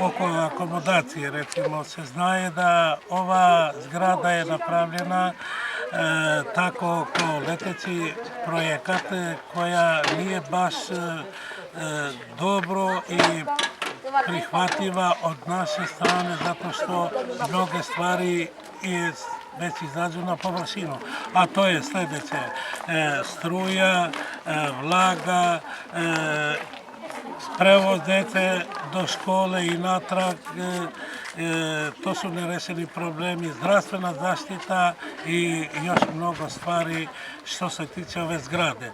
oko akomodacije, recimo, se znaje da ova zgrada je napravljena tako kao leteći projekat koja nije baš dobro i prihvatljiva od naše strane zato što mnoge stvari već izađu na površinu, a to je sljedeće: struja, vlaga, prevoz dece do škole i natrag, to su nerešeni problemi, zdravstvena zaštita i još mnogo stvari što se tiče ove zgrade.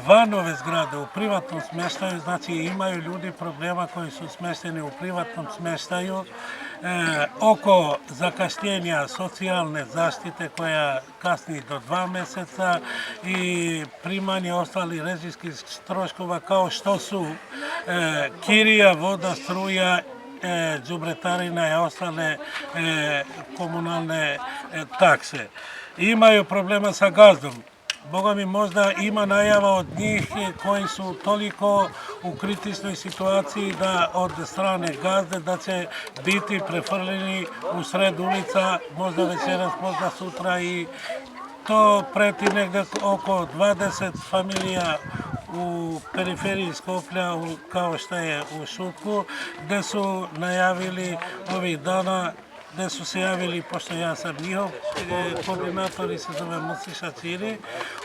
Van ove zgrade, u privatnom smeštaju, znači imaju ljudi problema koji su smešteni u privatnom smeštaju, oko zakašnjenja socijalne zaštite koja kasni do 2 meseca i primanje ostalih režijskih troškova kao što su kirija, voda, struja, đubretarina i ostale komunalne takse. Imaju problema sa gazdom. Boga mi, možda ima najava od njih koji su toliko u kritičnoj situaciji da od strane gazde da će biti prefrljeni u sred ulica, možda večeras, možda sutra, i to preti negde oko 20 familija u periferiji Skoplja, kao što je u Šutku, gde su najavili ovih dana, gde su se javili, pošto ja sam njihov koordinator i se zove Muciša Ciri,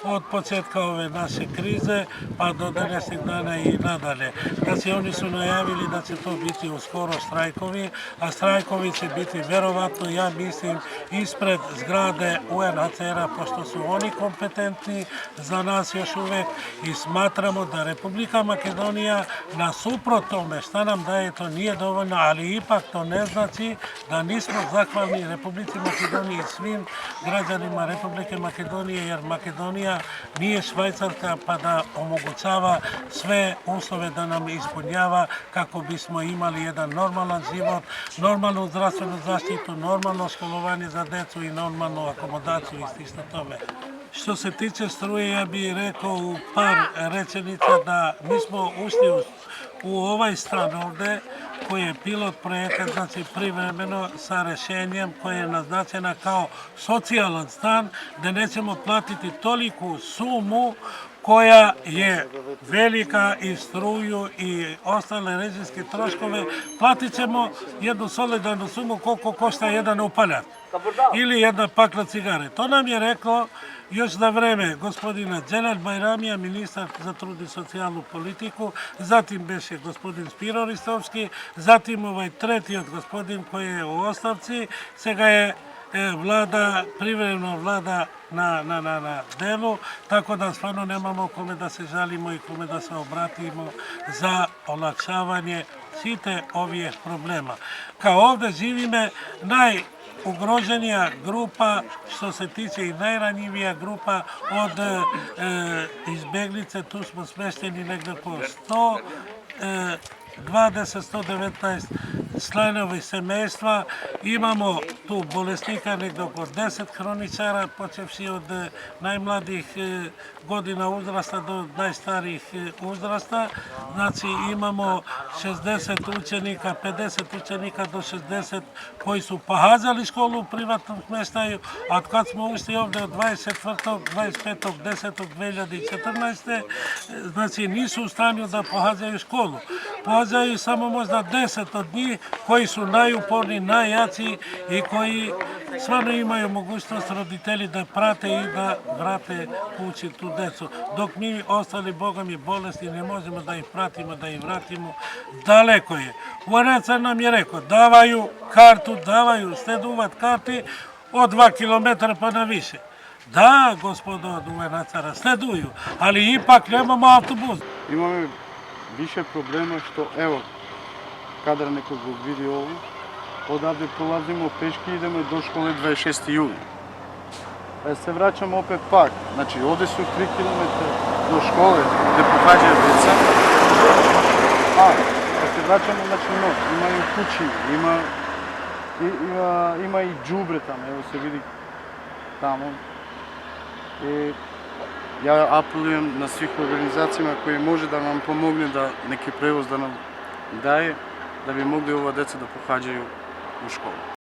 od početka ove naše krize pa do današnjeg dana i nadalje. Znači, oni su najavili da će to biti uskoro štrajkovi, a štrajkovi će biti verovatno, ja mislim, ispred zgrade UNHCR-a, pošto su oni kompetentni za nas još uvek, i smatramo da Republika Makedonija, nasuprot tome šta nam daje, to nije dovoljno, ali ipak to ne znači da nismo zahvalni Republici Makedoniji i svim građanima Republike Makedonije, jer Makedonija nije Švajcarska pa da omogućava sve uslove da nam ispunjava kako bismo imali jedan normalan život, normalnu zdravstvenu zaštitu, normalno školovanje za decu i normalnu akomodaciju i slično tome. Što se tiče struje, ja bih rekao u par rečenica da mi smo ušli u ovaj stan ovde, koji je pilot projekat, znači privremeno sa rešenjem koje je naznačena kao socijalan stan, gde nećemo platiti toliku sumu koja je velika, i struju i ostale režijske troškove. Platit ćemo jednu solidarnu sumu koliko košta jedan upaljač ili jedna pakla cigare. To nam je reklo još za vreme gospodina Dželal Bajramija, ministar za trud i socijalnu politiku, zatim beše gospodin Spiro Ristovski, zatim ovaj treti od gospodin koji je u ostavci, сега je vlada, privremeno vlada na delu, tako da stvarno nemamo kome da se žalimo i kome da se obratimo za olakšavanje svite ovih problema. Kao ovde živime najugroženija grupa, što se tiče i najranjivija grupa od izbeglice, tu smo smešteni negde oko 120-119 članovi semejstva, imamo tu bolesnika negde oko 10 hroničara, počevši od najmladih godina uzrasta do najstarijih uzrasta, znači imamo 60 učenika, 50 učenika do 60 koji su pohađali školu u privatnom smeštaju, a kad smo ušli ovde od 25.10.2014. znači nisu u stanju da pohađaju školu. Pohađaju samo možda 10 od njih koji su najuporniji, najjači i koji stvarno imaju mogućnost roditelji da prate i da vrate kući tu decu. Dok mi ostali, Boga mi, bolesti, ne možemo da ih pratimo, da ih vratimo, daleko je. UNHCR nam je rekao, davaju kartu, davaju steduvat karti od 2 km pa na više. Da, gospodo od UNHCR-a, sleduju, ali ipak nemamo autobus. Imаме više problema što, evo, kadar neko го vidi ovo, odavde polazimo peški, idemo do škole 26. juli. Se vraćamo opet pak, znači ovde su 3 km do škole gde pohađaju deca, a kad se vraćamo, znači noć, ima i kući, ima i đubre tamo, evo se vidi tamo. Ja apelujem na svih organizacijama koji može da nam pomogne da neki prevoz da nam daje, da bi mogli ova deca da pohađaju u školu.